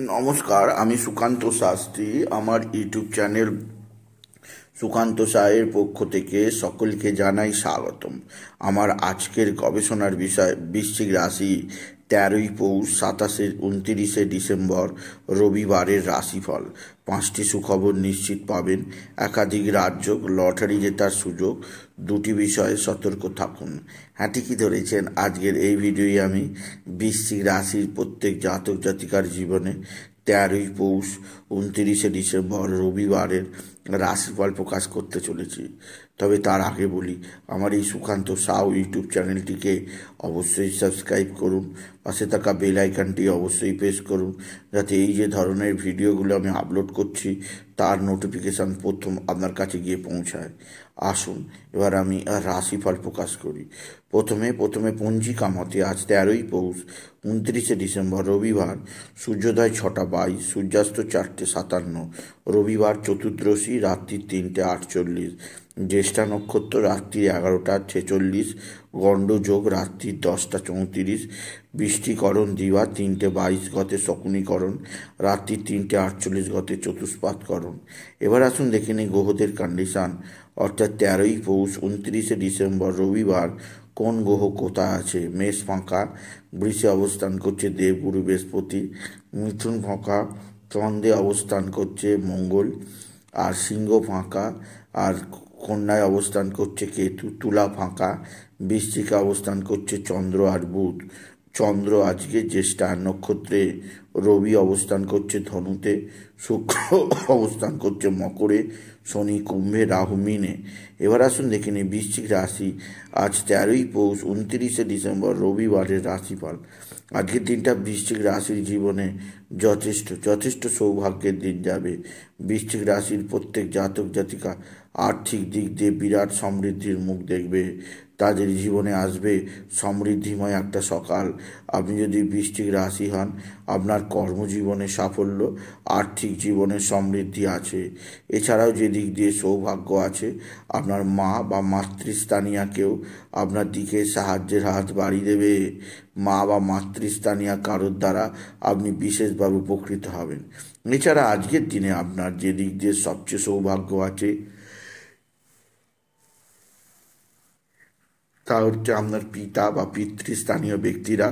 নমস্কার, আমি সুকান্ত শাস্ত্রী। আমার ইউটিউব চ্যানেল সুকান্ত সাহের পক্ষ থেকে সকলকে জানাই স্বাগতম। আমার আজকের গবেষণার বিষয় বৃশ্চিক রাশি 13ই পৌষ 29শে ডিসেম্বর রবিবারের রাশিফল। 5টি সুখবর নিশ্চিত পাবেন, একাধিক রাজ্য, লটারি জেতার সুযোগ, 2টি বিষয়ে সতর্ক থাকুন। হ্যাঁ, ঠিকই ধরেছেন। আজকের এই ভিডিওয়ে আমি বৃশ্চিক রাশির প্রত্যেক জাতক জাতিকার জীবনে 13ই পৌষ 29শে ডিসেম্বর রবিবারের রাশিফল প্রকাশ করতে চলেছি। তবে তার আগে বলি, আমার এই সুকান্ত সাউ ইউটিউব চ্যানেলটিকে অবশ্যই সাবস্ক্রাইব করুন, পাশে থাকা বেল আইকনটি অবশ্যই প্রেস করুন, যাতে এই যে ধরনের ভিডিওগুলো আমি আপলোড করছি তার নোটিফিকেশান প্রথম আপনার কাছে গিয়ে পৌঁছায়। আসুন এবার আমি রাশিফল প্রকাশ করি। প্রথমে পঞ্জিকা মতে আজ 13ই পৌষ 29শে ডিসেম্বর রবিবার, সূর্যোদয় 6টা 22, সূর্যাস্ত 4টে 57, রবিবার চতুর্দশী রাত্রি 3টে 48, জ্যেষ্ঠা নক্ষত্র রাত্রি 11টা 46, গণ্ডযোগ রাত্রি 10টা 34, বৃষ্টিকরণ দিবা 3টে 22 গতে শকুনিকরণ, রাত্রি 3টে 48 গতে চতুষ্পাতকরণ। এবার আসুন দেখে নিই গ্রহদের কন্ডিশান। অর্থাৎ 13ই পৌষ 29শে ডিসেম্বর রবিবার কোন গ্রহ কোথায় আছে। মেষ ফাঁকা, বৃষে অবস্থান করছে দেবগুরু বৃহস্পতি, মিথুন ফাঁকা, চন্দ্রে অবস্থান করছে মঙ্গল, আর সিংহ ফাঁকা, আর কন্যায় অবস্থান করছে কেতু, তুলা ফাঁকা, বৃশ্চিকে অবস্থান করছে চন্দ্র আর বুধ। চন্দ্র আজকে জ্যেষ্ঠা নক্ষত্রে, রবি অবস্থান করছে ধনুতে, শুক্র অবস্থান করছে মকরে, শনি কুম্ভে, রাহু মিনে। এবার আসুন দেখে নিই বৃশ্চিক রাশি আজ 13ই পৌষ 29শে ডিসেম্বর রবিবারের রাশিফল। আজকের দিনটা বৃশ্চিক রাশির জীবনে যথেষ্ট সৌভাগ্যের দিন যাবে। বৃশ্চিক রাশির প্রত্যেক জাতক জাতিকা আর্থিক দিক দিয়ে বিরাট সমৃদ্ধির মুখ দেখবে। তাদের জীবনে আসবে সমৃদ্ধিময় একটা সকাল। আপনি যদি বৃশ্চিক রাশি হন, আপনার কর্মজীবনে সাফল্য, আর্থিক জীবনে সমৃদ্ধি আছে। এছাড়াও যে দিক দিয়ে সৌভাগ্য আছে, আপনার মা বা মাতৃস্থানীয় কেউ আপনার দিকে সাহায্যের হাত বাড়িয়ে দেবে। মা বা মাতৃস্থানীয় কারোর দ্বারা আপনি বিশেষভাবে উপকৃত হবেন। এছাড়া আজকের দিনে আপনার যে দিক দিয়ে সবচেয়ে সৌভাগ্য আছে তা হচ্ছে আপনার পিতা বা পিতৃস্থানীয় ব্যক্তিরা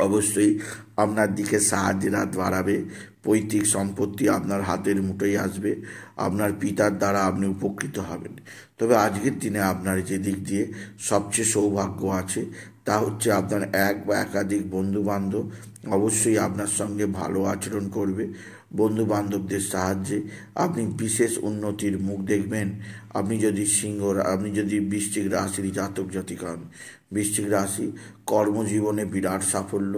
অবশ্যই আপনার দিকে সাহায্যের হাত বাড়াবে। পৈতৃক সম্পত্তি আপনার হাতের মুঠোয় আসবে, আপনার পিতার দ্বারা আপনি উপকৃত হবেন। তবে আজকের দিনে আপনার যে দিক দিয়ে সবচেয়ে সৌভাগ্য আছে তা হচ্ছে আপনার এক বা একাধিক বন্ধুবান্ধব অবশ্যই আপনার সঙ্গে ভালো আচরণ করবে। বন্ধুবান্ধবদের সাহায্যে আপনি বিশেষ উন্নতির মুখ দেখবেন। আপনি যদি বৃশ্চিক রাশির জাতক জাতিকা হন, বৃশ্চিক রাশি কর্মজীবনে বিরাট সাফল্য,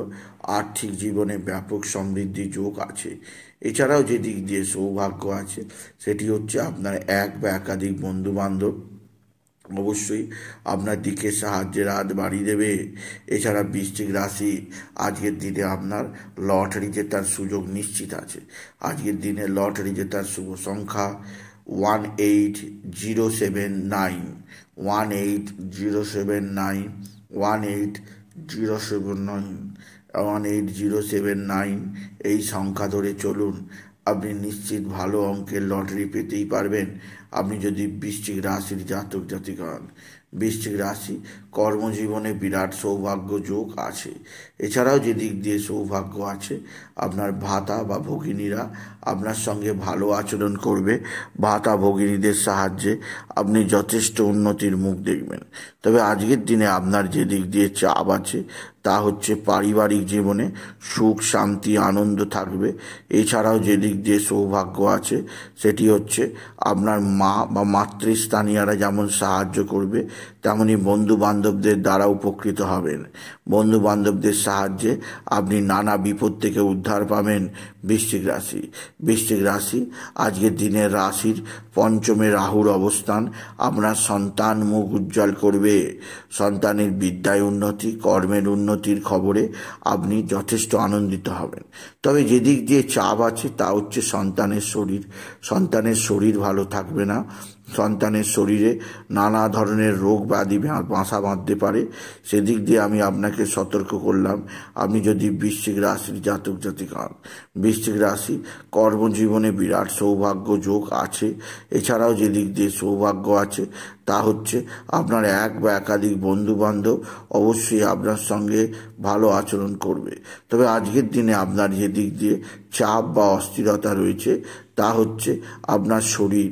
আর্থিক জীবনে ব্যাপক সমৃদ্ধি যোগ আছে। এছাড়াও যে দিক দিয়ে সৌভাগ্য আছে সেটি হচ্ছে আপনার এক বা একাধিক বন্ধুবান্ধব অবশ্যই আপনার দিকে সাহায্যের হাত বাড়িয়ে দেবে। এছাড়া বৃশ্চিক রাশি আজকের দিনে আপনার লটারি জেতার সুযোগ নিশ্চিত আছে। আজকের দিনে লটারি জেতার শুভ সংখ্যা 18079, 18079, 18079, 18079 এই সংখ্যা ধরে চলুন, আপনি নিশ্চিত ভালো অঙ্কের লটারি পেতেই পারবেন। আপনি যদি বৃশ্চিক রাশির জাতক জাতিকা হন, বৃশ্চিক রাশি কর্মজীবনে বিরাট সৌভাগ্য যোগ আছে। এছাড়াও যে দিক দিয়ে সৌভাগ্য আছে, আপনার ভাতা বা ভগিনীরা আপনার সঙ্গে ভালো আচরণ করবে। ভাতা ভগিনীদের সাহায্যে আপনি যথেষ্ট উন্নতির মুখ দেখবেন। তবে আজকের দিনে আপনার যে দিক দিয়ে চাপ আছে তা হচ্ছে পারিবারিক জীবনে সুখ শান্তি আনন্দ থাকবে। এছাড়াও যে দিক দিয়ে সৌভাগ্য আছে সেটি হচ্ছে আপনার মা বা মাতৃস্থানীয়রা যেমন সাহায্য করবে, তেমনি বন্ধু বান্ধবদের দ্বারা উপকৃত হবেন। বন্ধু বান্ধবদের সাহায্যে আপনি নানা বিপদ থেকে উদ্ধার পাবেন। বৃশ্চিক রাশি আজকের দিনে রাশির পঞ্চমে রাহুর অবস্থান আপনার সন্তান মুখ উজ্জ্বল করবে। সন্তানের বিদ্যায় উন্নতি, কর্মের উন্নতির খবরে আপনি যথেষ্ট আনন্দিত হবেন। তবে যে দিক দিয়ে চাপ আছে তা হচ্ছে সন্তানের শরীর ভালো থাকবে না। সন্তানের শরীরে নানা ধরনের রোগ ব্যাধি বাসা বাঁধতে পারে। সেদিক দিয়ে আমি আপনাকে বন্ধুকে সতর্ক করলাম, আপনি যদি বৃশ্চিক রাশির জাতক জাতিকা হন। বৃশ্চিক রাশি কর্মজীবনে বিরাট সৌভাগ্য যোগ আছে। এছাড়াও যে দিক দিয়ে সৌভাগ্য আছে তা হচ্ছে আপনার এক বা একাধিক বন্ধুবান্ধব অবশ্যই আপনার সঙ্গে ভালো আচরণ করবে। তবে আজকের দিনে আপনার যে দিক দিয়ে চাপ বা অস্থিরতা রয়েছে তা হচ্ছে আপনার শরীর।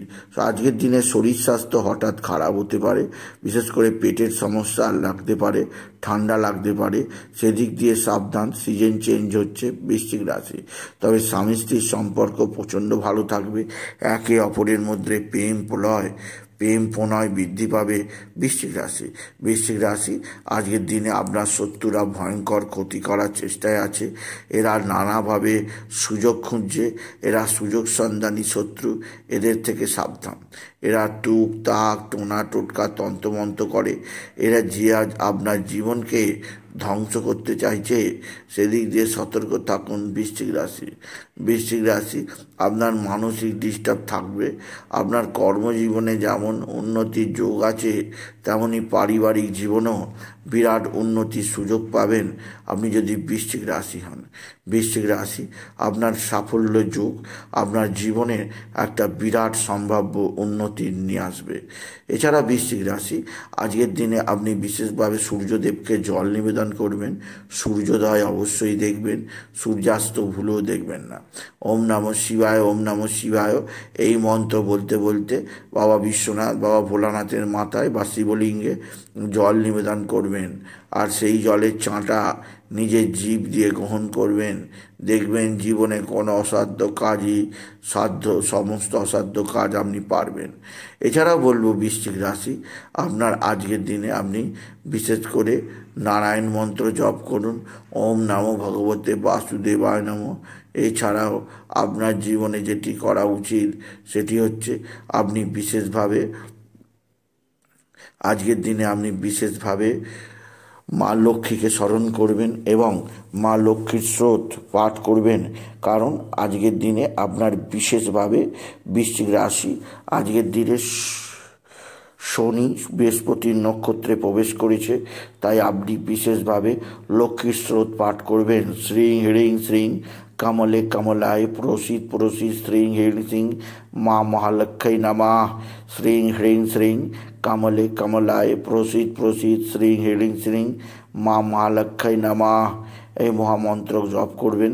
আজকের দিনে শরীর স্বাস্থ্য হঠাৎ খারাপ হতে পারে, বিশেষ করে পেটের সমস্যা লাগতে পারে, ঠান্ডা লাগতে পারে, সেদিক দিয়ে সাবধান। সিজন চেঞ্জ হচ্ছে বৃশ্চিক রাশি। তবে স্বামী স্ত্রীর সম্পর্ক প্রচণ্ড ভালো থাকবে। একে অপরের মধ্যে প্রেম প্রণয় বৃদ্ধি পাবে। বৃশ্চিক রাশি আজকের দিনে আপনার শত্রুরা ভয়ঙ্কর ক্ষতি করার চেষ্টায় আছে। এরা নানাভাবে সুযোগ খুঁজছে, এরা সুযোগ সন্ধানী শত্রু, এদের থেকে সাবধান। এরা টুক তাক টোনা টোটকা তন্ত্রমন্ত্র করে, এরা যে আজ আপনার জীবনকে ধ্বংস করতে চাইছে, সেদিক দিয়ে সতর্ক থাকুন। বৃশ্চিক রাশি আপনার মানসিক ডিস্টার্ব থাকবে। আপনার কর্মজীবনে যেমন উন্নতির যোগ আছে, তেমনই পারিবারিক জীবনেও বিরাট উন্নতির সুযোগ পাবেন আপনি যদি বৃশ্চিক রাশি হন। বৃশ্চিক রাশি আপনার সাফল্য যোগ আপনার জীবনে একটা বিরাট সম্ভাব্য উন্নতি নিয়ে আসবে। এছাড়া বৃশ্চিক রাশি আজকের দিনে আপনি বিশেষভাবে সূর্যদেবকে জল নিবেদন করবেন। সূর্যোদয় অবশ্যই দেখবেন, সূর্যাস্ত ভুলেও দেখবেন না। ওম নমঃ শিবায়, ওম নমঃ শিবায় এই মন্ত্র বলতে বলতে বাবা বিশ্বনাথ, বাবা ভোলানাথের মাথায় বা শিবলিঙ্গে জল নিবেদন করবেন। আর সেই জলের চাঁটা নিজের জিভ দিয়ে গ্রহণ করবেন। দেখবেন জীবনে কোনো সমস্ত অসাধ্য কাজ আপনি পারবেন। এছাড়াও বলবো বৃশ্চিক রাশি আপনার আজকের দিনে আপনি বিশেষ করে নারায়ণ মন্ত্র জপ করুন। ওম নমো ভগবতে বাসুদেবায় নমঃ। এছাড়াও আপনার জীবনে যেটি করা উচিত সেটি হচ্ছে আজকের দিনে আপনি বিশেষভাবে মা লক্ষ্মীকে স্মরণ করবেন এবং মা লক্ষ্মীর স্রোত পাঠ করবেন। কারণ আজকের দিনে আপনার বিশেষভাবে বৃশ্চিক রাশি আজকের দিনে শনি বৃহস্পতির নক্ষত্রে প্রবেশ করেছে, তাই আপনি বিশেষভাবে লক্ষ্মীর স্রোত পাঠ করবেন। শ্রীং হ্রিং শ্রীং কমলে কমলায় প্রসিদ প্রসিদ শ্রীং হ্রিং শ্রীং মা মহালক্ষ্মী নমঃ। শ্রীং হ্রিং শ্রীং কমলে কমলায় প্রসিদ প্রসিদ শ্রীং হ্রিং শ্রীং মা মহালক্ষ্মী নমঃ। এই মহামন্ত্র জপ করবেন,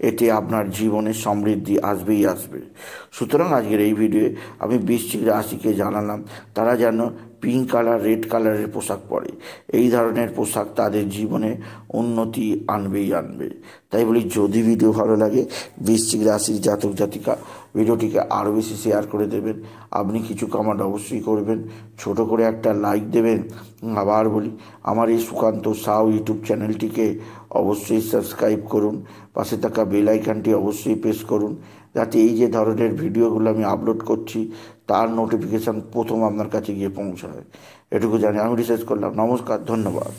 এতে আপনার জীবনে সমৃদ্ধি আসবেই আসবে। সুতরাং আজকের এই ভিডিওয়ে আমি বৃশ্চিক রাশিকে জানালাম তারা যেন পিঙ্ক কালার, রেড কালারের পোশাক পরে। এই ধরনের পোশাক তাদের জীবনে উন্নতি আনবেই আনবে। তাই বলি, যদি ভিডিও ভালো লাগে বৃশ্চিক রাশির জাতক জাতিকা ভিডিওটিকে আরও বেশি শেয়ার করে দেবেন। আপনি কিছু কমেন্ট অবশ্যই করবেন, ছোট করে একটা লাইক দেবেন। আবার বলি, আমার এই সুকান্ত সাউ ইউটিউব চ্যানেলটিকে অবশ্যই সাবস্ক্রাইব করুন। পাশে থাকা বেল আইকনটি অবশ্যই প্রেস করুন, যাতে এই যে ধরনের ভিডিওগুলো আমি আপলোড করছি তার নোটিফিকেশান প্রথম আপনার কাছে গিয়ে পৌঁছায়। এটুকু জানি আমি রিসার্চ করলাম। নমস্কার, ধন্যবাদ।